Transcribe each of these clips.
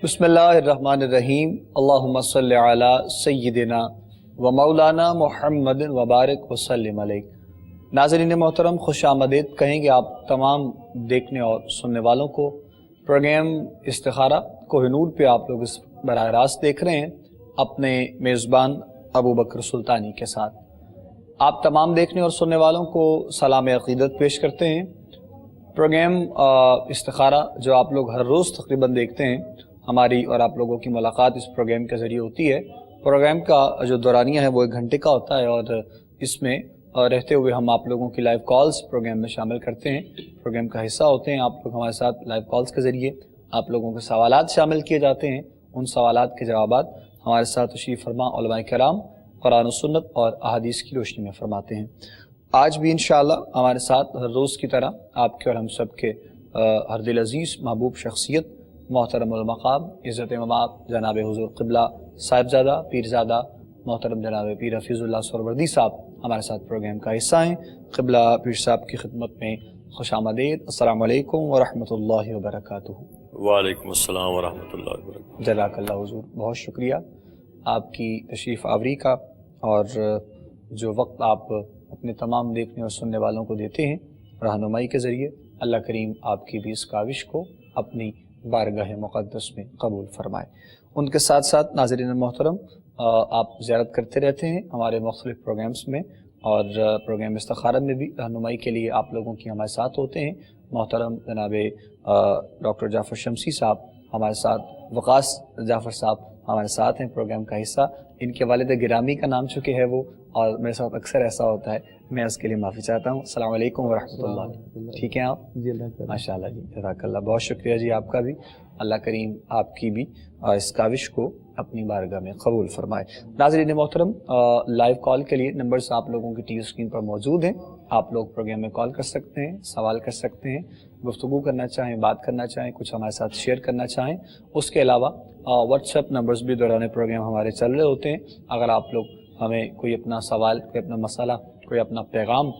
بسم اللہ الرحمن الرحیم اللہم صلی علی سیدنا و مولانا محمد وبارک وسلم علیہ۔ ناظرین محترم، خوش آمدید کہیں گے آپ تمام دیکھنے اور سننے والوں کو۔ پروگرام استخارہ کوہ نور پہ آپ لوگ اس براہ راست دیکھ رہے ہیں اپنے میزبان ابو بکر سلطانی کے ساتھ۔ آپ تمام دیکھنے اور سننے والوں کو سلام عقیدت پیش کرتے ہیں۔ پروگرام استخارہ جو آپ لوگ ہر روز تقریباً دیکھتے ہیں، ہماری اور آپ لوگوں کی ملاقات اس پروگرام کے ذریعے ہوتی ہے۔ پروگرام کا جو دورانیہ ہے وہ 1 گھنٹے کا ہوتا ہے اور اس میں رہتے ہوئے ہم آپ لوگوں کی لائیو کالز پروگرام میں شامل کرتے ہیں، پروگرام کا حصہ ہوتے ہیں۔ آپ لوگ ہمارے ساتھ لائیو کالز کے ذریعے آپ لوگوں کے سوالات شامل کیے جاتے ہیں، ان سوالات کے جوابات ہمارے ساتھ تشریف فرما علماء کرام قرآن و سنت اور احادیث کی روشنی میں فرماتے ہیں۔ آج بھی انشاءاللہ ہمارے ساتھ ہر روز کی طرح آپ کے اور ہم سب کے ہر دل عزیز محبوب شخصیت محترم المقام عزت مماب جناب حضور قبلہ صاحبزادہ پیرزادہ محترم جناب پیر حفیظ اللہ سہروردی صاحب ہمارے ساتھ پروگرام کا حصہ ہیں۔ قبلہ پیر صاحب کی خدمت میں خوش آمدید۔ السلام علیکم ورحمۃ اللہ وبرکاتہ۔ وعلیکم السلام ورحمۃ اللہ وبرکاتہ۔ جزاک اللہ حضور، بہت شکریہ آپ کی تشریف آوری کا اور جو وقت آپ اپنے تمام دیکھنے اور سننے والوں کو دیتے ہیں رہنمائی کے ذریعے۔ اللہ کریم آپ کی بھی اس کاوش کو اپنی بارگاہ مقدس میں قبول فرمائے۔ ان کے ساتھ ساتھ ناظرین محترم، آپ زیارت کرتے رہتے ہیں ہمارے مختلف پروگرامز میں اور پروگرام استخارہ میں بھی رہنمائی کے لیے آپ لوگوں کی ہمارے ساتھ ہوتے ہیں۔ محترم جناب ڈاکٹر جعفر شمسی صاحب ہمارے ساتھ، وقاص جعفر صاحب ہمارے ساتھ ہیں پروگرام کا حصہ۔ ان کے والد گرامی کا نام چکے ہے وہ، اور میرے ساتھ اکثر ایسا ہوتا ہے، میں اس کے لیے معافی چاہتا ہوں۔ السلام علیکم ورحمۃ اللہ۔ ٹھیک ہیں آپ؟ جی اللہ ماشاء اللہ جی، جزاک اللہ، بہت شکریہ جی آپ کا بھی۔ اللہ کریم آپ کی بھی اس کاوش کو اپنی بارگاہ میں قبول فرمائے۔ ناظرین محترم، لائیو کال کے لیے نمبرز آپ لوگوں کی ٹی وی اسکرین پر موجود ہیں۔ آپ لوگ پروگرام میں کال کر سکتے ہیں، سوال کر سکتے ہیں، گفتگو کرنا چاہیں، بات کرنا چاہیں، کچھ ہمارے ساتھ شیئر کرنا چاہیں۔ اس کے علاوہ واٹس ایپ نمبرز بھی دوران پروگرام ہمارے چل رہے ہوتے ہیں۔ اگر آپ لوگ ہمیں کوئی اپنا سوال، کوئی اپنا مسئلہ، کوئی اپنا پیغام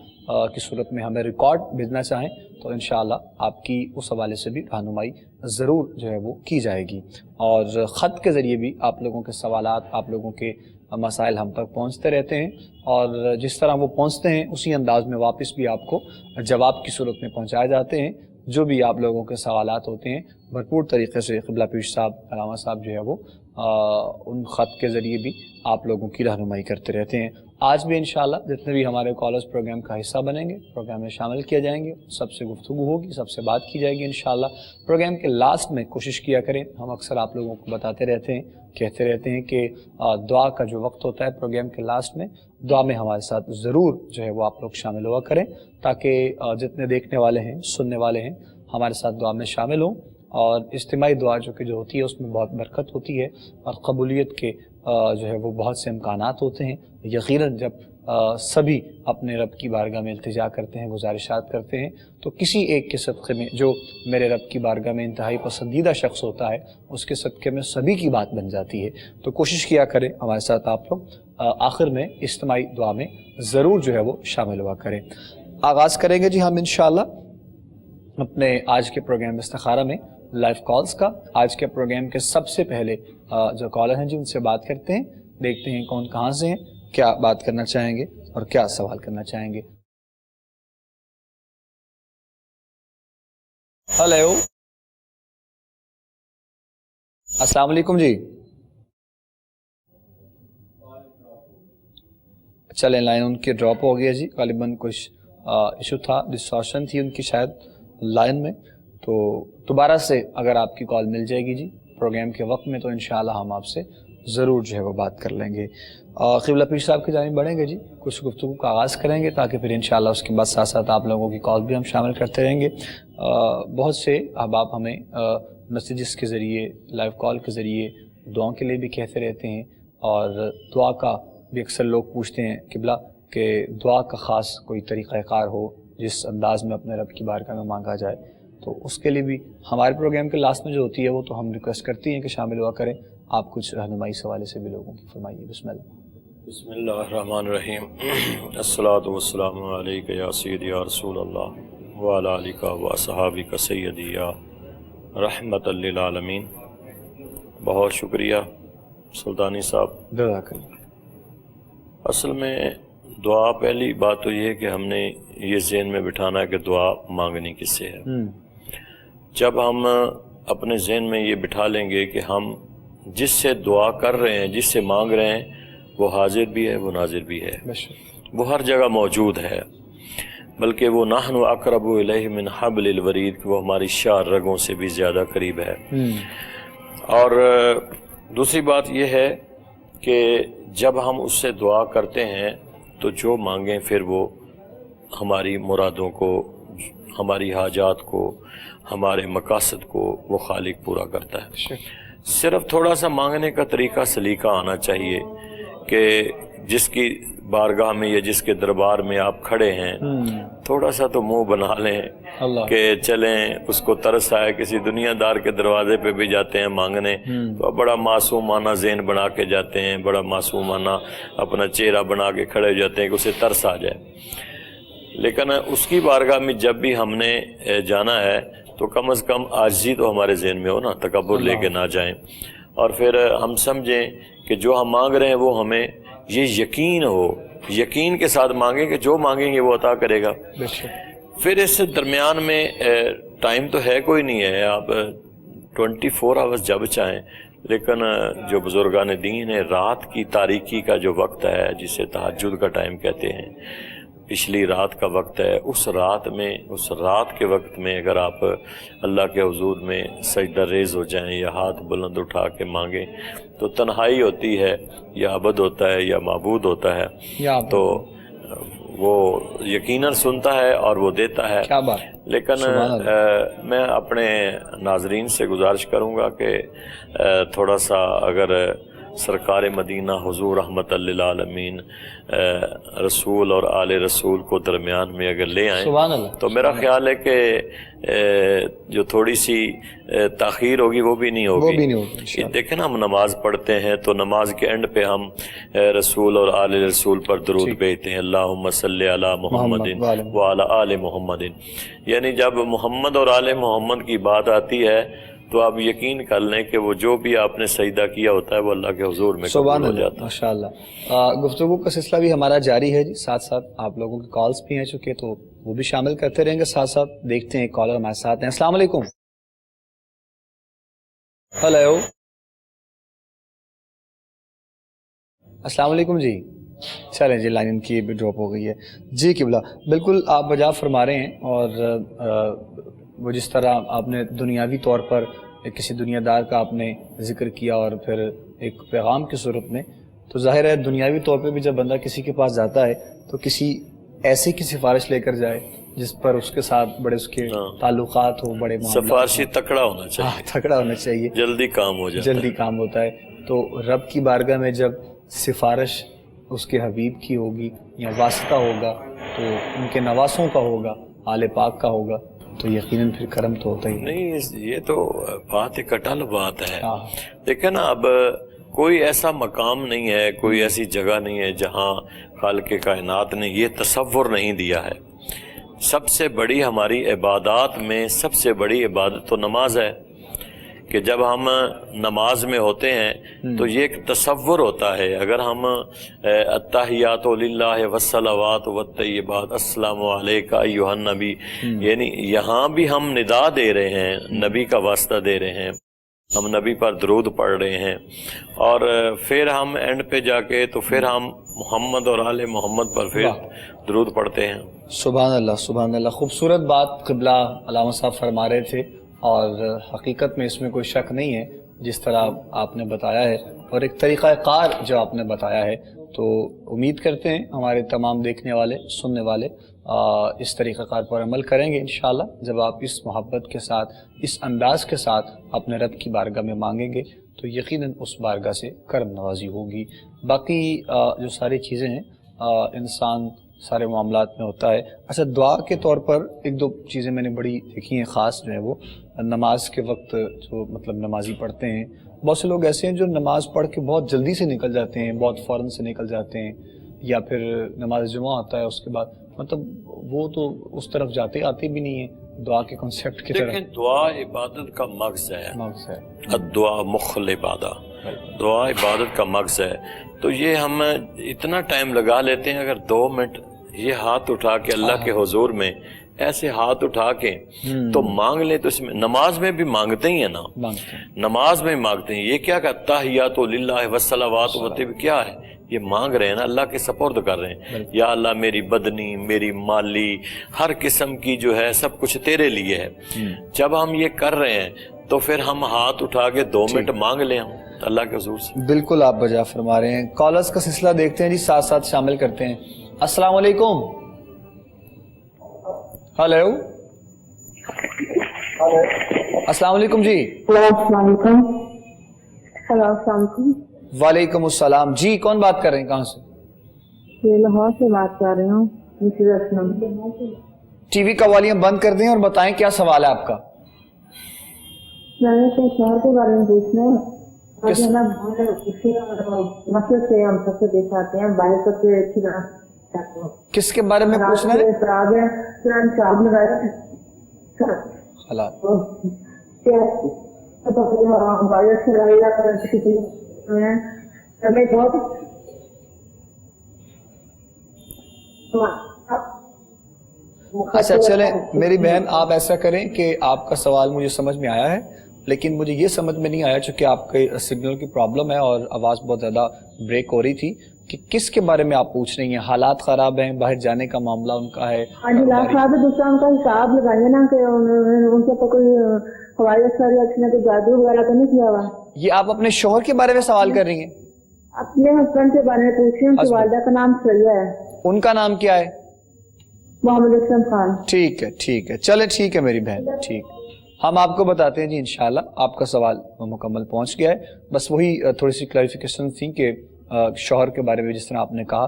کی صورت میں ہمیں ریکارڈ بھیجنا چاہیں تو انشاءاللہ آپ کی اس حوالے سے بھی رہنمائی ضرور جو ہے وہ کی جائے گی، اور خط کے ذریعے بھی آپ لوگوں کے سوالات، آپ لوگوں کے مسائل ہم تک پہنچتے رہتے ہیں، اور جس طرح وہ پہنچتے ہیں اسی انداز میں واپس بھی آپ کو جواب کی صورت میں پہنچائے جاتے ہیں۔ جو بھی آپ لوگوں کے سوالات ہوتے ہیں بھرپور طریقے سے قبلہ پیش صاحب، علامہ صاحب جو ہے وہ ان خط کے ذریعے بھی آپ لوگوں کی رہنمائی کرتے رہتے ہیں۔ آج بھی انشاءاللہ جتنے بھی ہمارے کالرز پروگرام کا حصہ بنیں گے، پروگرام میں شامل کیے جائیں گے، سب سے گفتگو ہوگی، سب سے بات کی جائے گی انشاءاللہ۔ پروگرام کے لاسٹ میں کوشش کیا کریں، ہم اکثر آپ لوگوں کو بتاتے رہتے ہیں، کہتے رہتے ہیں کہ دعا کا جو وقت ہوتا ہے پروگرام کے لاسٹ میں، دعا میں ہمارے ساتھ ضرور جو ہے وہ آپ لوگ شامل ہوا کریں، تاکہ جتنے دیکھنے والے ہیں، سننے والے ہیں، ہمارے ساتھ دعا میں شامل ہوں۔ اور اجتماعی دعا جو ہوتی ہے اس میں بہت برکت ہوتی ہے، اور قبولیت کے جو ہے وہ بہت سے امکانات ہوتے ہیں۔ یقیناً جب سبھی اپنے رب کی بارگاہ میں التجا کرتے ہیں، گزارشات کرتے ہیں، تو کسی ایک کے صدقے میں جو میرے رب کی بارگاہ میں انتہائی پسندیدہ شخص ہوتا ہے، اس کے صدقے میں سبھی کی بات بن جاتی ہے۔ تو کوشش کیا کریں ہمارے ساتھ آپ لوگ آخر میں اجتماعی دعا میں ضرور جو ہے وہ شامل ہوا کریں۔ آغاز کریں گے جی ہم انشاءاللہ اپنے آج کے پروگرام استخارہ میں لائیو کالز کا۔ آج کے پروگرام کے سب سے پہلے جو کالر ہیں جی ان سے بات کرتے ہیں، دیکھتے ہیں کون کہاں سے ہیں، کیا بات کرنا چاہیں گے اور کیا سوال کرنا چاہیں گے۔ ہیلو، السلام علیکم جی۔ چلیں، لائن ان کی ڈراپ ہو گیا جی، غالباً کچھ ایشو تھا، ڈسٹارشن تھی ان کی شاید لائن میں، تو دوبارہ سے اگر آپ کی کال مل جائے گی جی پروگرام کے وقت میں تو انشاءاللہ ہم آپ سے ضرور جو ہے وہ بات کر لیں گے۔ قبلہ پیر صاحب کی جانب بڑھیں گے جی، کچھ گفتگو کا آغاز کریں گے تاکہ پھر انشاءاللہ اس کے بعد ساتھ ساتھ آپ لوگوں کی کال بھی ہم شامل کرتے رہیں گے۔ بہت سے احباب ہمیں میسیجز کے ذریعے، لائیو کال کے ذریعے دعاؤں کے لیے بھی کہتے رہتے ہیں، اور دعا کا بھی اکثر لوگ پوچھتے ہیں قبلہ کہ دعا کا خاص کوئی طریقہ کار ہو جس انداز میں اپنے رب کی بارگاہ میں مانگا جائے، تو اس کے لیے بھی ہمارے پروگرام کے لاسٹ میں جو ہوتی ہے وہ تو ہم ریکویسٹ کرتی ہیں کہ شامل ہوا کریں۔ آپ کچھ رہنمائی اس حوالے سے بھی لوگوں کی فرمائیے۔ بسم اللہ۔ بسم اللہ الرحمن الرحیم۔ الصلاۃ والسلام علیک یا سیدی یا رسول اللہ وعلی آلک و اصحابک سیدی یا رحمت للعالمین۔ بہت شکریہ سلطانی صاحب. جزاک اصل میں دعا، پہلی بات تو یہ ہے کہ ہم نے یہ ذہن میں بٹھانا ہے کہ دعا مانگنی کس سے ہے. جب ہم اپنے ذہن میں یہ بٹھا لیں گے کہ ہم جس سے دعا کر رہے ہیں، جس سے مانگ رہے ہیں، وہ حاضر بھی ہے، وہ ناظر بھی ہے، وہ ہر جگہ موجود ہے، بلکہ وہ نحن اقرب الیہ من حبل الورید، کہ وہ ہماری شاہ رگوں سے بھی زیادہ قریب ہے. اور دوسری بات یہ ہے کہ جب ہم اس سے دعا کرتے ہیں تو جو مانگیں پھر وہ ہماری مرادوں کو، ہماری حاجات کو، ہمارے مقاصد کو وہ خالق پورا کرتا ہے. صرف تھوڑا سا مانگنے کا طریقہ سلیقہ آنا چاہیے کہ جس کی بارگاہ میں یا جس کے دربار میں آپ کھڑے ہیں تھوڑا سا تو منہ بنا لیں کہ چلیں، اس کو ترس آئے. کسی دنیا دار کے دروازے پہ بھی جاتے ہیں مانگنے تو بڑا معصومانہ ذہن بنا کے جاتے ہیں، بڑا معصومانہ اپنا چہرہ بنا کے کھڑے ہو جاتے ہیں کہ اسے ترس آ جائے. لیکن اس کی بارگاہ میں جب بھی ہم نے جانا ہے تو کم از کم عاجزی تو ہمارے ذہن میں ہو نا، تکبر لے کے نہ جائیں. اور پھر ہم سمجھیں کہ جو ہم مانگ رہے ہیں وہ ہمیں یہ یقین ہو، یقین کے ساتھ مانگیں کہ جو مانگیں گے وہ عطا کرے گا. پھر اس درمیان میں ٹائم تو ہے کوئی نہیں ہے، آپ 24 آورس جب چاہیں، لیکن جو بزرگان دین ہیں رات کی تاریکی کا جو وقت ہے جسے تہجد کا ٹائم کہتے ہیں، پچھلی رات کا وقت ہے، اس رات کے وقت میں اگر آپ اللہ کے حضور میں سجدہ ریز ہو جائیں یا ہاتھ بلند اٹھا کے مانگیں تو تنہائی ہوتی ہے، یا عبد ہوتا ہے یا معبود ہوتا ہے، تو وہ یقیناً سنتا ہے اور وہ دیتا ہے. لیکن میں اپنے ناظرین سے گزارش کروں گا کہ تھوڑا سا اگر سرکار مدینہ حضور رحمت للعالمین رسول اور آل رسول کو درمیان میں اگر لے آئیں تو میرا خیال ہے کہ جو تھوڑی سی تاخیر ہوگی وہ بھی نہیں ہوگی. دیکھیں نا، ہم نماز پڑھتے ہیں تو نماز کے اینڈ پہ ہم رسول اور آل رسول پر درود بھیجتے ہیں، اللہم صلی علی محمد وعلی آل محمد. یعنی جب محمد اور آل محمد کی بات آتی ہے تو آپ یقین کر لیں کہ وہ جو بھی آپ نے سجدہ کیا ہوتا ہے وہ اللہ کے حضور میں قبول ہو جاتا ہے. ماشاءاللہ. گفتگو کا سلسلہ بھی ہمارا جاری ہے جی، ساتھ ساتھ آپ لوگوں کے کالز بھی ہیں چکے تو وہ بھی شامل کرتے رہیں گے. ساتھ ساتھ دیکھتے ہیں کالر ہمارے ساتھ ہیں. السلام علیکم. ہیلو، السلام علیکم جی. چلیں جی، لائن کی بھی ڈراپ ہو گئی ہے جی. قبلہ بالکل آپ بجا فرما رہے ہیں، اور وہ جس طرح آپ نے دنیاوی طور پر کسی دنیا دار کا آپ نے ذکر کیا اور پھر ایک پیغام کی صورت میں، تو ظاہر ہے دنیاوی طور پہ بھی جب بندہ کسی کے پاس جاتا ہے تو کسی ایسی کی سفارش لے کر جائے جس پر اس کے ساتھ بڑے اس کے تعلقات ہو، بڑے سفارشی تکڑا ہونا چاہیے، تکڑا ہونا چاہیے، جلدی کام ہو جاتا ہے، جلدی کام ہوتا ہے. تو رب کی بارگاہ میں جب سفارش اس کے حبیب کی ہوگی یا واسطہ ہوگا تو ان کے نواسوں کا ہوگا، آل پاک کا ہوگا، تو یقیناً پھر کرم تو ہوتا ہی نہیں. یہ تو بات ایک اٹل بات ہے. دیکھیں نا، اب کوئی ایسا مقام نہیں ہے، کوئی ایسی جگہ نہیں ہے جہاں خالق کائنات نے یہ تصور نہیں دیا ہے. سب سے بڑی ہماری عبادات میں سب سے بڑی عبادت تو نماز ہے، کہ جب ہم نماز میں ہوتے ہیں تو یہ ایک تصور ہوتا ہے. اگر ہم التحیات للہ والصلوات والطیبات السلام علیکہ ایھا النبی، یعنی یہاں بھی ہم ندا دے رہے ہیں، نبی کا واسطہ دے رہے ہیں، ہم نبی پر درود پڑھ رہے ہیں، اور پھر ہم اینڈ پہ جا کے تو پھر ہم محمد اور آل محمد پر پھر درود پڑھتے ہیں. سبحان اللہ، سبحان اللہ. خوبصورت بات قبلہ علامہ صاحب فرما رہے تھے، اور حقیقت میں اس میں کوئی شک نہیں ہے جس طرح آپ نے بتایا ہے، اور ایک طریقہ کار جو آپ نے بتایا ہے. تو امید کرتے ہیں ہمارے تمام دیکھنے والے، سننے والے اس طریقہ کار پر عمل کریں گے انشاءاللہ. جب آپ اس محبت کے ساتھ، اس انداز کے ساتھ اپنے رب کی بارگاہ میں مانگیں گے تو یقیناً اس بارگاہ سے کرم نوازی ہوگی. باقی جو ساری چیزیں ہیں انسان سارے معاملات میں ہوتا ہے. اچھا، دعا کے طور پر ایک دو چیزیں میں نے بڑی دیکھی ہیں خاص، جو ہے وہ نماز کے وقت جو مطلب نمازی پڑھتے ہیں. بہت سے لوگ ایسے ہیں جو نماز پڑھ کے بہت جلدی سے نکل جاتے ہیں، بہت فوراً سے نکل جاتے ہیں، یا پھر نماز جمعہ ہوتا ہے اس کے بعد مطلب وہ تو اس طرف جاتے آتے بھی نہیں ہیں دعا کے کنسیپٹ کی طرف. دیکھیں دعا عبادت کا مغز ہے. مغز ہے. الدعا مخ العبادہ. دعا عبادت کا مغز ہے. تو یہ ہم اتنا ٹائم لگا لیتے ہیں. اگر 2 منٹ یہ ہاتھ اٹھا کے اللہ کے حضور میں ایسے ہاتھ اٹھا کے تو مانگ لیں, تو اس میں نماز میں بھی مانگتے ہی ہیں نا, نماز میں مانگتے ہیں. یہ کیا کہتا تحیات للہ والصلوات والطیب کیا ہے, یہ مانگ رہے ہیں نا, اللہ کے سپرد کر رہے ہیں. یا اللہ میری بدنی, میری مالی, ہر قسم کی جو ہے سب کچھ تیرے لیے ہے. جب ہم یہ کر رہے ہیں تو پھر ہم ہاتھ اٹھا کے 2 منٹ مانگ لیں ہم اللہ کے حضور سے. بالکل آپ بجا فرما رہے ہیں. کالرز کا سلسلہ دیکھتے ہیں جی, ساتھ ساتھ شامل کرتے ہیں. السلام علیکم. ہلو السلام علیکم جی. السلام علیکم. ہلو السلام علیکم. وعلیکم السلام جی. کون بات کر رہے ہیں, کہاں سے؟ یہ لاہور سے بات کر رہی ہوں. ٹی وی کا والیوم بند کر دیں اور بتائیں کیا سوال ہے آپ کا. میں نے شہر کے بارے میں پوچھنا ہے. مسجد سے ہم سب سے دیکھ آتے ہیں, باہر سب سے اچھی طرح کس کے بارے میں پوچھنا ہے؟ حالات اچھا چلیں میری بہن, آپ ایسا کریں کہ آپ کا سوال مجھے سمجھ میں آیا ہے, لیکن مجھے یہ سمجھ میں نہیں آیا چونکہ آپ کے سگنل کی پرابلم ہے اور آواز بہت زیادہ بریک ہو رہی تھی, کہ کس کے بارے میں آپ پوچھ رہی ہیں. حالات خراب ہیں, باہر جانے کا معاملہ ان کا ہے. ہاں جی لاکھ صاحب, دوسرا ان کا حساب لگائیے نا کہ ان کے کوئی ہوائی اثر یا کوئی جادو وغیرہ تو نہیں کیا ہوا. یہ آپ اپنے شوہر کے بارے میں سوال کر رہی ہیں؟ اپنے ہسبینڈ کے بارے میں پوچھ رہی ہوں. ان کی والدہ کا نام سریہ ہے. ان کا نام کیا ہے؟ محمد اسلم خان. ٹھیک ہے ٹھیک ہے, چلے ٹھیک ہے میری بہن, ٹھیک. ہم آپ کو بتاتے ہیں جی انشاءاللہ. آپ کا سوال مکمل پہنچ گیا ہے. بس وہی تھوڑی سی کلیریفیکیشن تھی کہ شوہر کے بارے میں جس طرح آپ نے کہا,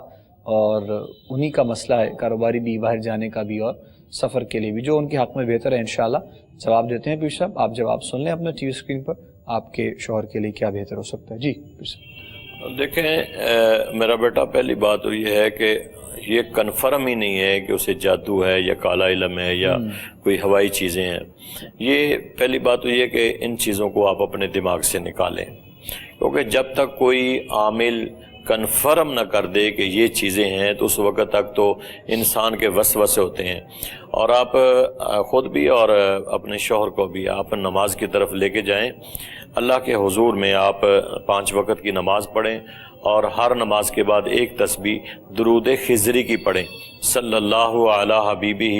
اور انہی کا مسئلہ ہے کاروباری بھی, باہر جانے کا بھی, اور سفر کے لیے بھی, جو ان کے حق میں بہتر ہے انشاءاللہ جواب دیتے ہیں. پیر صاحب آپ جواب سن لیں اپنے ٹی وی اسکرین پر, آپ کے شوہر کے لیے کیا بہتر ہو سکتا ہے. جی پیر صاحب. دیکھیں میرا بیٹا, پہلی بات تو یہ ہے کہ یہ کنفرم ہی نہیں ہے کہ اسے جادو ہے یا کالا علم ہے یا کوئی ہوائی چیزیں ہیں. یہ پہلی بات تو یہ کہ ان چیزوں کو آپ اپنے دماغ سے نکالیں, کیونکہ جب تک کوئی عامل کنفرم نہ کر دے کہ یہ چیزیں ہیں تو اس وقت تک تو انسان کے وسوسے ہوتے ہیں. اور آپ خود بھی اور اپنے شوہر کو بھی آپ نماز کی طرف لے کے جائیں. اللہ کے حضور میں آپ 5 وقت کی نماز پڑھیں, اور ہر نماز کے بعد ایک تسبیح درود خضری کی پڑھیں, صلی اللہ علی حبیبہ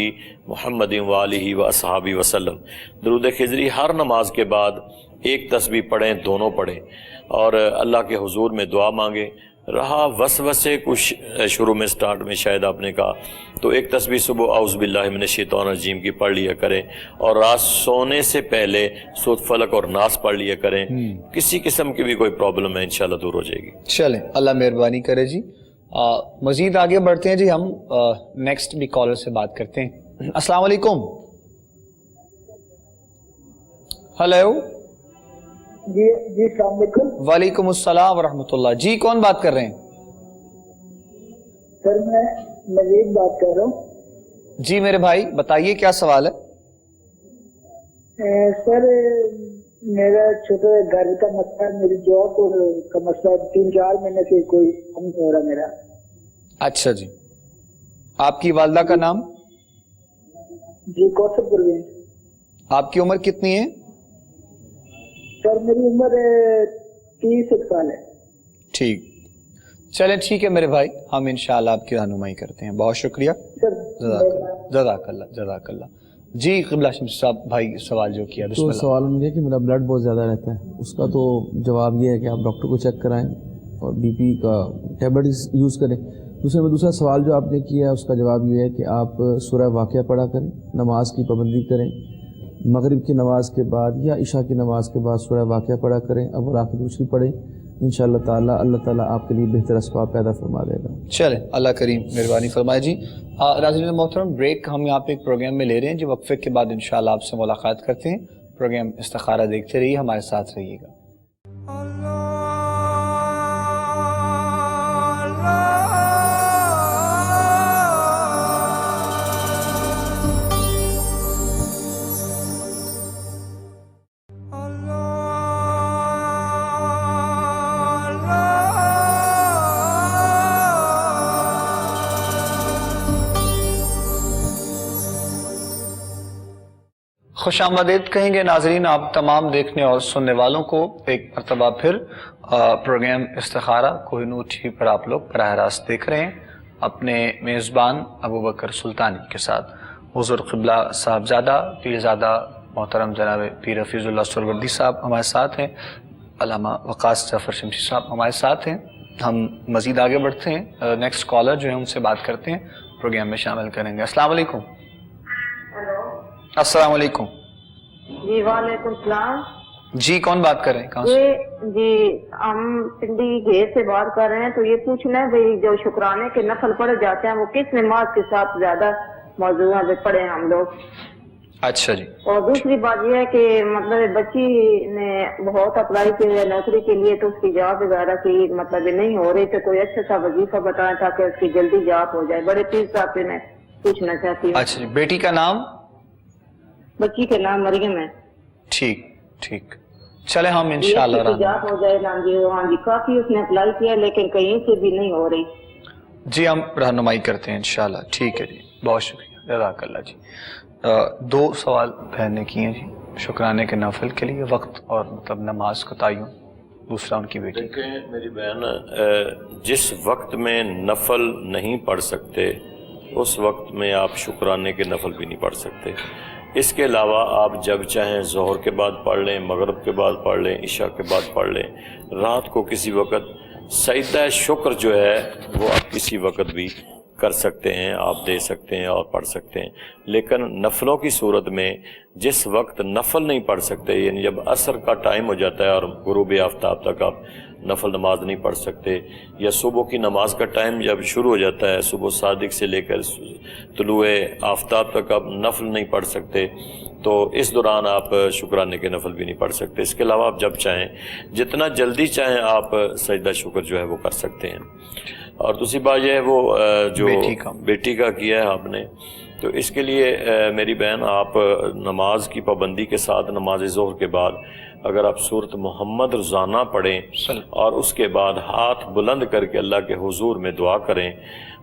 محمد وآلہ واصحابہ وسلم. درود خضری ہر نماز کے بعد ایک تسبیح پڑھیں, دونوں پڑھیں, اور اللہ کے حضور میں دعا مانگیں. رہا وسوسے کچھ شروع میں سٹارٹ میں شاید آپ نے کہا, تو ایک تسبیح صبح اعوذ باللہ من الشیطان الرجیم کی پڑھ لیا کریں, اور رات سونے سے پہلے سورۃ فلق اور ناس پڑھ لیا کریں. کسی قسم کی بھی کوئی پرابلم ہے انشاءاللہ دور ہو جائے گی. چلیں اللہ مہربانی کرے جی. مزید آگے بڑھتے ہیں جی, ہم نیکسٹ بھی کالر سے بات کرتے ہیں. السلام علیکم. ہلو جی جی السلام علیکم. وعلیکم السلام ورحمۃ اللہ. جی کون بات کر رہے ہیں؟ سر میں نوید بات کر رہا ہوں. جی میرے بھائی بتائیے کیا سوال ہے؟ سر میرا چھوٹا گھر کا مسئلہ, میری جاب کا مسئلہ 3-4 مہینے سے کوئی کم ہو رہا میرا. اچھا جی. آپ کی والدہ کا نام؟ جی کوثر پروین. آپ کی عمر کتنی ہے؟ سر میری عمر 30 سال ہے. ٹھیک, چلیں ٹھیک ہے میرے بھائی, ہم انشاءاللہ آپ کی رہنمائی کرتے ہیں. بہت شکریہ, جزاک اللہ جزاک اللہ. جی قبلہ شمس صاحب بھائی سوال جو کیا, تو سوال یہ کہ میرا بلڈ بہت زیادہ رہتا ہے, اس کا تو جواب یہ ہے کہ آپ ڈاکٹر کو چیک کرائیں اور بی پی کا ٹیبلٹ یوز کریں. دوسرا سوال جو آپ نے کیا ہے اس کا جواب یہ ہے کہ آپ سورہ واقعہ پڑھا کریں, نماز کی پابندی کریں, مغرب کی نماز کے بعد یا عشاء کی نماز کے بعد سورہ واقعہ پڑھا کریں, اول آخر دوسری پڑھیں. انشاءاللہ تعالیٰ اللہ تعالیٰ آپ کے لیے بہتر اسباب پیدا فرما دے گا. چلیں اللہ کریم مہربانی فرمائے. جی ناظرین محترم, بریک ہم یہاں پہ ایک پروگرام میں لے رہے ہیں جی. وقفے کے بعد انشاءاللہ آپ سے ملاقات کرتے ہیں. پروگرام استخارہ دیکھتے رہیے, ہمارے ساتھ رہیے گا. خوش آمدید کہیں گے ناظرین آپ تمام دیکھنے اور سننے والوں کو ایک مرتبہ پھر پروگرام استخارہ کوہ نور ٹی وی پر آپ لوگ براہ راست دیکھ رہے ہیں اپنے میزبان ابوبکر سلطانی کے ساتھ. حضور قبلہ صاحبزادہ پیرزادہ محترم جناب پیر حفیظ اللہ سہروردی صاحب ہمارے ساتھ ہیں, علامہ وقاص جعفر شمشی صاحب ہمارے ساتھ ہیں. ہم مزید آگے بڑھتے ہیں, نیکسٹ کالر جو ہے ان سے بات کرتے ہیں, پروگرام میں شامل کریں گے. السلام علیکم. السلام علیکم. جی وعلیکم السلام. جی کون بات کر رہے ہیں, کہاں سے؟ جی ہم پنڈی گھیر سے بات کر رہے ہیں. تو یہ پوچھنا ہے بھائی جو شکرانے کے نفل پڑھے جاتے ہیں وہ کس نماز کے ساتھ زیادہ موضوع پہ پڑھے ہیں ہم لوگ؟ اچھا جی. اور دوسری بات یہ ہے کہ مطلب بچی نے بہت اپلائی کی ہے نوکری کے لیے تو اس کی جاب وغیرہ کی مطلب نہیں ہو رہی, تو کوئی اچھا سا وظیفہ بتائیں تاکہ اس کی جلدی جاب ہو جائے. بڑے پیر صاحب سے میں پوچھنا چاہتی ہوں. اچھا جی, بیٹی کا نام؟ بچی کے نام مریم ہے. ٹھیک ٹھیک, چلے ہم انشاءاللہ جاب ہو جائے. ہاں جی کافی اس نے اپلائی کیا لیکن کہیں سے بھی نہیں ہو رہی. جی ہم رہنمائی کرتے ہیں انشاءاللہ. ٹھیک ہے جی, بہت شکریہ, جزاک اللہ جی. 2 سوال بہن نے کیے جی شکرانے کے نفل کے لیے, وقت اور مطلب نماز کا تعین, دوسرا ان کی بیٹی. دیکھیں میری بہن, جس وقت میں نفل نہیں پڑھ سکتے اس وقت میں آپ شکرانے کے نفل بھی نہیں پڑھ سکتے. اس کے علاوہ آپ جب چاہیں ظہر کے بعد پڑھ لیں, مغرب کے بعد پڑھ لیں, عشاء کے بعد پڑھ لیں, رات کو کسی وقت سجدہ شکر جو ہے وہ آپ کسی وقت بھی کر سکتے ہیں, آپ دے سکتے ہیں اور پڑھ سکتے ہیں. لیکن نفلوں کی صورت میں جس وقت نفل نہیں پڑھ سکتے, یعنی جب عصر کا ٹائم ہو جاتا ہے اور غروب آفتاب تک آپ نفل نماز نہیں پڑھ سکتے, یا صبح کی نماز کا ٹائم جب شروع ہو جاتا ہے صبح صادق سے لے کر طلوع آفتاب تک آپ نفل نہیں پڑھ سکتے, تو اس دوران آپ شکرانے کے نفل بھی نہیں پڑھ سکتے. اس کے علاوہ آپ جب چاہیں جتنا جلدی چاہیں آپ سجدہ شکر جو ہے وہ کر سکتے ہیں. اور دوسری بات یہ ہے وہ جو بیٹی کا کیا ہے آپ نے, تو اس کے لیے میری بہن آپ نماز کی پابندی کے ساتھ نماز ظہر کے بعد اگر آپ سورۃ محمد روزانہ پڑھیں اور اس کے بعد ہاتھ بلند کر کے اللہ کے حضور میں دعا کریں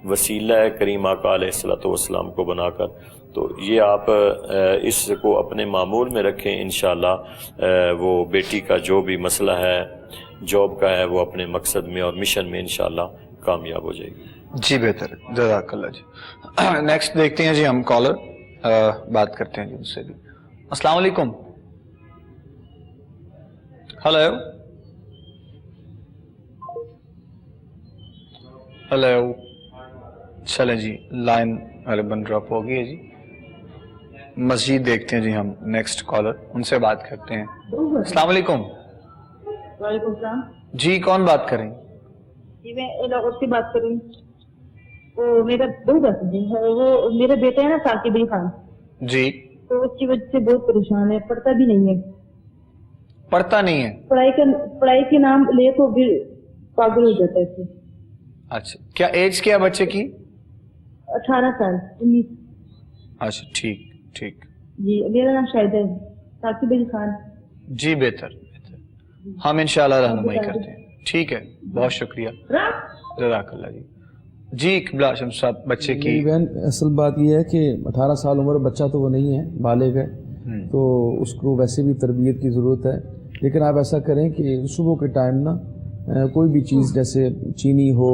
وسیلہ کریم آقا علیہ الصلوۃ والسلام کو بنا کر, تو یہ آپ اس کو اپنے معمول میں رکھیں. انشاءاللہ وہ بیٹی کا جو بھی مسئلہ ہے جاب کا ہے وہ اپنے مقصد میں اور مشن میں انشاءاللہ کامیاب ہو جائے گی. جی بہتر, جزاک اللہ جی. نیکسٹ دیکھتے ہیں جی, ہم کالر بات کرتے ہیں جی ان سے بھی. السلام علیکم. ہلو ہلو, چلیں جی لائن غالباً ڈراپ ہو گئی ہے جی. مسجد دیکھتے ہیں جی ہم, نیکسٹ کالر ان سے بات کرتے ہیں. السلام علیکم. وعلیکم السلام. جی کون بات کر رہے ہیں؟ جی میں لاہور سے بات کر رہی ہوں. وہ میرا وہ میرا بیٹا ہے نا ثاقب علی خان جی, تو اس کی وجہ سے بہت پریشان ہے, پڑھتا بھی نہیں ہے. پڑھتا نہیں ہے؟ پڑھائی کے نام لے تو بھی پاگل ہو جاتا ہے اس سے. اچھا, کیا ایج کیا بچے کی؟ 18 سال 19. اچھا ٹھیک ٹھیک. جی میرا نام شاہدہ ہے, ثاقب علی خان. جی بہتر, ہم انشاءاللہ رہنمائی کرتے ہیں. ٹھیک ہے, بہت شکریہ, جزاک اللہ جی. جی قبلہ شمس صاحب, بچے کی بہن اصل بات یہ ہے کہ 18 سال عمر بچہ تو وہ نہیں ہے, بالغ ہے, تو اس کو ویسے بھی تربیت کی ضرورت ہے. لیکن آپ ایسا کریں کہ صبح کے ٹائم نا کوئی بھی چیز جیسے چینی ہو,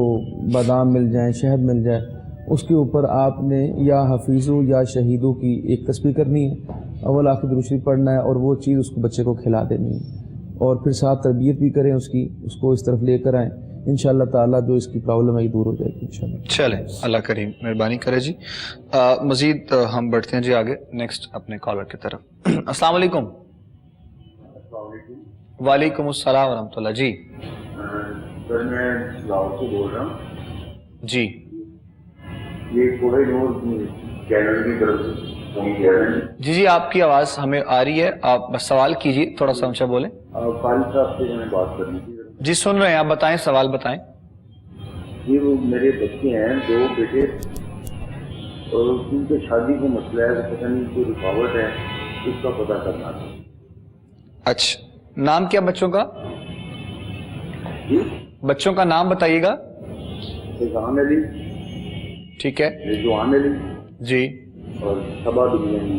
بادام مل جائیں, شہد مل جائے, اس کے اوپر آپ نے یا حفیظوں یا شہیدوں کی ایک تسبیح کرنی ہے, اول آخر درود شریف پڑھنا ہے, اور وہ چیز اس کو بچے کو کھلا دینی ہے, اور پھر ساتھ تربیت بھی کریں اس کی, اس کو اس طرف لے کر آئیں. انشاءاللہ تعالیٰ جو اس کی پرابلم ہے یہ دور ہو جائے گی انشاءاللہ. چلیں, اللہ کریم مہربانی کرے جی. مزید ہم بڑھتے ہیں جی آگے, نیکسٹ اپنے کالر کی طرف. السلام علیکم. وعلیکم السلام ورحمۃ اللہ. جی سر میں لاہور سے بول رہا ہوں. جی یہ کوہ نور چینل کی طرف سے فون کیا ہے. جی جی, آپ کی آواز ہمیں آ رہی ہے, آپ بس سوال کیجیے, تھوڑا سا اونچا بولیں. خالد صاحب سے ہمیں بات کرنی تھی. جی سن رہے ہیں, آپ بتائیں, سوال بتائیں. جی وہ میرے بچے ہیں 2 بیٹے, اور ان کے شادی کا مسئلہ ہے, پتہ نہیں کوئی رکاوٹ ہے, اس کا پتہ کرنا تھا. اچھا, نام کیا بچوں کا؟ جی بچوں کا نام بتائیے گا. رضوان علی. ٹھیک ہے. رضوان علی جی, اور صبا بنیامین.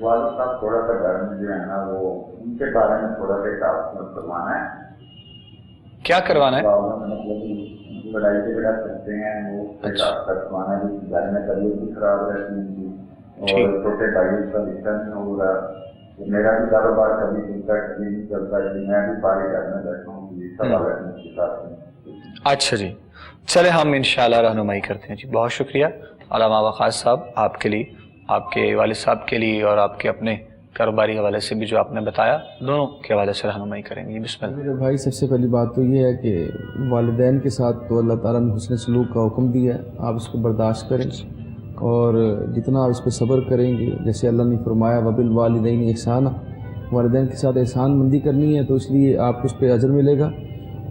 والد صاحب تھوڑا سا گھر میں جو ہے نا وہ ان کے بارے میں تھوڑا سا ٹاسک کروانا ہے. کیا کروانا ہے؟ مطلب لڑائی جھگڑا کرتے ہیں وہ کروانا ہے. گھر میں طبیعت بھی خراب رہتی ہے ان کی اور چھوٹے بھائیوں کا رشتہ نہیں ہو رہا. میرا بھی کاروبار کبھی چلتا ہے کبھی نہیں چلتا ہے. میں بھی پارے گھر میں بیٹھا ہوں سوال رکھنے کے ساتھ. اچھا جی چلے ہم انشاءاللہ رہنمائی کرتے ہیں جی. بہت شکریہ علامہ وقاص صاحب آپ کے لیے, آپ کے والد صاحب کے لیے اور آپ کے اپنے کاروباری حوالے سے بھی جو آپ نے بتایا, دونوں کے حوالے سے رہنمائی کریں گے. بسم اللہ. میرے بھائی سب سے پہلی بات تو یہ ہے کہ والدین کے ساتھ تو اللہ تعالیٰ نے حسن سلوک کا حکم دیا ہے, آپ اس کو برداشت کریں اور جتنا آپ اس پہ صبر کریں گے, جیسے اللہ نے فرمایا وبالوالدین احسانا, والدین کے ساتھ احسان مندی کرنی ہے تو اس لیے آپ کو اس پہ اجر ملے گا.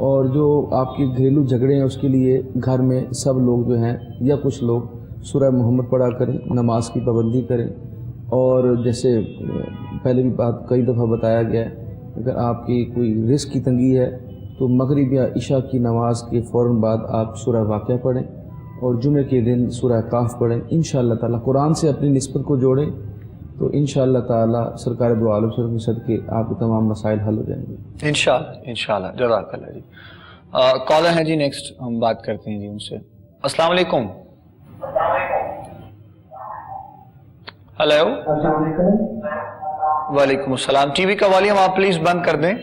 اور جو آپ کے گھریلو جھگڑے ہیں اس کے لیے گھر میں سب لوگ جو ہیں یا کچھ لوگ سورہ محمد پڑھا کریں, نماز کی پابندی کریں. اور جیسے پہلے بھی بات کئی دفعہ بتایا گیا ہے, اگر آپ کی کوئی رزق کی تنگی ہے تو مغرب یا عشاء کی نماز کے فوراً بعد آپ سورہ واقعہ پڑھیں اور جمعہ کے دن سورہ کاف پڑھیں. انشاءاللہ تعالیٰ قرآن سے اپنی نسبت کو جوڑیں تو انشاءاللہ تعالیٰ سرکار دو عالم صلی اللہ علیہ وسلم کے آپ کے تمام مسائل حل ہو جائیں گے انشاءاللہ. جزاک اللہ جی. کالر ہیں جی نیکسٹ, ہم بات کرتے ہیں جی ان سے. السلام علیکم. ہیلو. السلام علیکم. وعلیکم السلام. ٹی وی کا والیوم آپ پلیز بند کر دیں.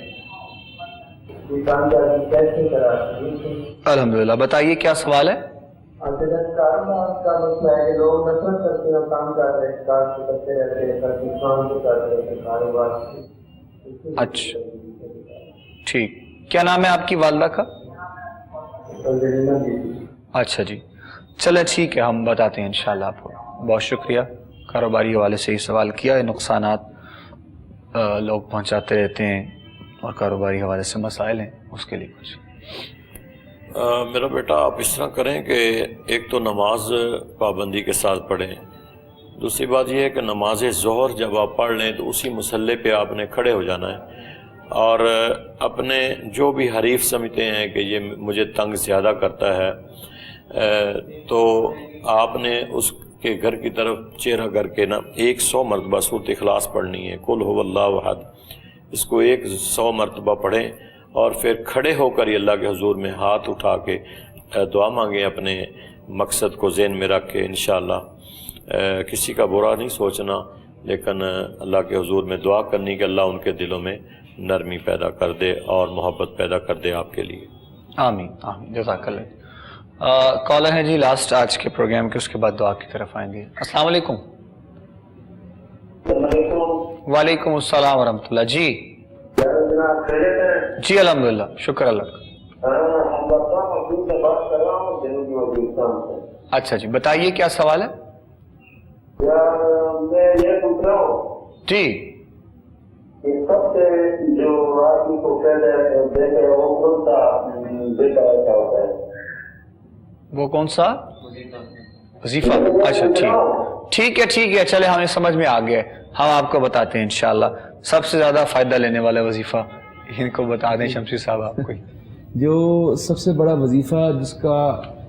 الحمدللہ. بتائیے کیا سوال ہے؟ اچھا ٹھیک. کیا نام ہے آپ کی والدہ کا؟ اچھا جی چلے ٹھیک ہے, ہم بتاتے ہیں انشاءاللہ آپ کو. بہت شکریہ. کاروباری حوالے سے ہی سوال کیا ہے, نقصانات لوگ پہنچاتے رہتے ہیں اور کاروباری حوالے سے مسائل ہیں, اس کے لیے کچھ. میرا بیٹا آپ اس طرح کریں کہ ایک تو نماز پابندی کے ساتھ پڑھیں. دوسری بات یہ ہے کہ نماز ظہر جب آپ پڑھ لیں تو اسی مسلح پہ آپ نے کھڑے ہو جانا ہے اور اپنے جو بھی حریف سمجھتے ہیں کہ یہ مجھے تنگ زیادہ کرتا ہے تو آپ نے اس کے گھر کی طرف چہرہ کر کے نا 100 مرتبہ سورۃ اخلاص پڑھنی ہے, قل هو اللہ احد. اس کو 100 مرتبہ پڑھیں اور پھر کھڑے ہو کر یہ اللہ کے حضور میں ہاتھ اٹھا کے دعا مانگیں, اپنے مقصد کو ذہن میں رکھ کے. انشاءاللہ کسی کا برا نہیں سوچنا لیکن اللہ کے حضور میں دعا کرنی کہ اللہ ان کے دلوں میں نرمی پیدا کر دے اور محبت پیدا کر دے آپ کے لیے. آمین آمین. جزاک اللہ. کالر ہے جی لاسٹ آج کے پروگرام کے, اس کے بعد دعا کی طرف آئیں گے. السلام علیکم. وعلیکم السلام ورحمۃ اللہ. جی جی الحمدللہ شکر اللہ کا. اچھا جی بتائیے کیا سوال ہے؟ میں یہ پوچھ رہا ہوں جی سب سے جو آدمی کو پہلے دیکھے وہ کون سا بیٹا ایسا ہوتا ہے؟ وہ کون سا وظیفہ؟ اچھا ٹھیک ہے چلے ہمیں سمجھ میں آ گیا, ہم آپ کو بتاتے ہیں انشاءاللہ. سب سے زیادہ فائدہ لینے والا وظیفہ ان کو بتا دیں شمسی صاحب آپ کو. جو سب سے بڑا وظیفہ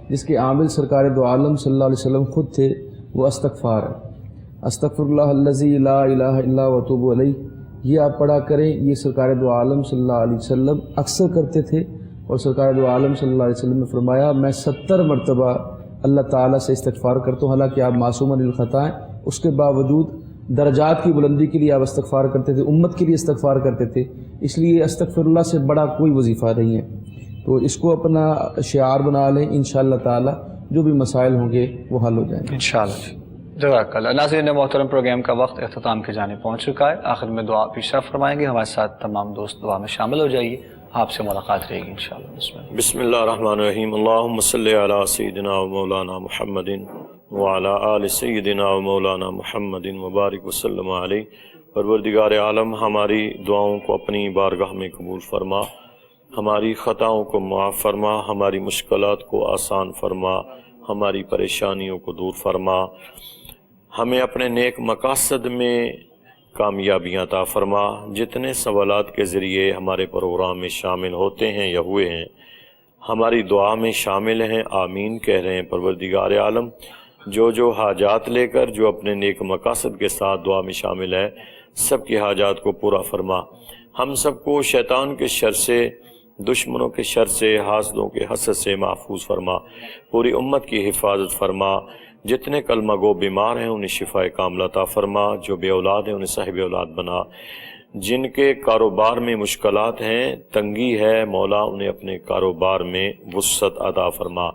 جس کے عامل سرکار دو عالم صلی اللہ علیہ وسلم خود تھے وہ استغفار ہے. استغفر اللہ الذی لا الہ الا هو واتوب الیہ. یہ آپ پڑھا کریں. یہ سرکار دو عالم صلی اللہ علیہ وسلم اکثر کرتے تھے اور سرکار دو عالم صلی اللہ علیہ وسلم نے فرمایا میں 70 مرتبہ اللہ تعالیٰ سے استغفار کرتا ہوں. حالانکہ آپ معصوم عن الخطا ہیں, اس کے باوجود درجات کی بلندی کے لیے آپ استغفار کرتے تھے, امت کے لیے استغفار کرتے تھے. اس لیے استغفر اللہ سے بڑا کوئی وظیفہ نہیں ہے. تو اس کو اپنا شعار بنا لیں, انشاءاللہ تعالی جو بھی مسائل ہوں گے وہ حل ہو جائیں گے انشاءاللہ. جزاک اللہ. ناظرین محترم پروگرام کا وقت اختتام کے جانے پہنچ چکا ہے. آخر میں دعا پیشرفت فرمائیں گے. ہمارے ساتھ تمام دوست دعا میں شامل ہو جائیے. آپ سے ملاقات رہے گی انشاءاللہ. بسم اللہ الرحمن الرحیم. اللہم صلی علی سیدنا و مولانا محمد وعلی آل سیدنا و مولانا محمد وبارک وسلم علیہ. پروردگار عالم ہماری دعاؤں کو اپنی بارگاہ میں قبول فرما, ہماری خطاؤں کو معاف فرما, ہماری مشکلات کو آسان فرما, ہماری پریشانیوں کو دور فرما, ہمیں اپنے نیک مقاصد میں کامیابیاں عطا فرما. جتنے سوالات کے ذریعے ہمارے پروگرام میں شامل ہوتے ہیں یا ہوئے ہیں ہماری دعا میں شامل ہیں, آمین کہہ رہے ہیں. پروردگار عالم جو حاجات لے کر جو اپنے نیک مقاصد کے ساتھ دعا میں شامل ہے، سب کی حاجات کو پورا فرما۔ ہم سب کو شیطان کے شر سے، دشمنوں کے شر سے، حاسدوں کے حسد سے محفوظ فرما۔ پوری امت کی حفاظت فرما۔ جتنے کلمہ گو بیمار ہیں انہیں شفا کاملہ عطا فرما۔ جو بے اولاد ہیں انہیں صاحب اولاد بنا۔ جن کے کاروبار میں مشکلات ہیں، تنگی ہے، مولا انہیں اپنے کاروبار میں وسعت عطا فرما۔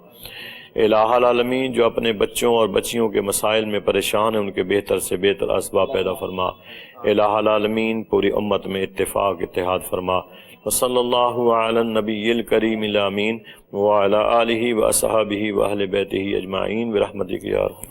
الہ العالمین جو اپنے بچوں اور بچیوں کے مسائل میں پریشان ہیں ان کے بہتر سے بہتر اسباب پیدا فرما۔ الہ العالمین پوری امت میں اتفاق اتحاد فرما۔ وصلی اللہ علی النبی الکریم الامین وعلی آلہ واصحابہ واہل بیتہ اجمعین برحمتک یا ارحم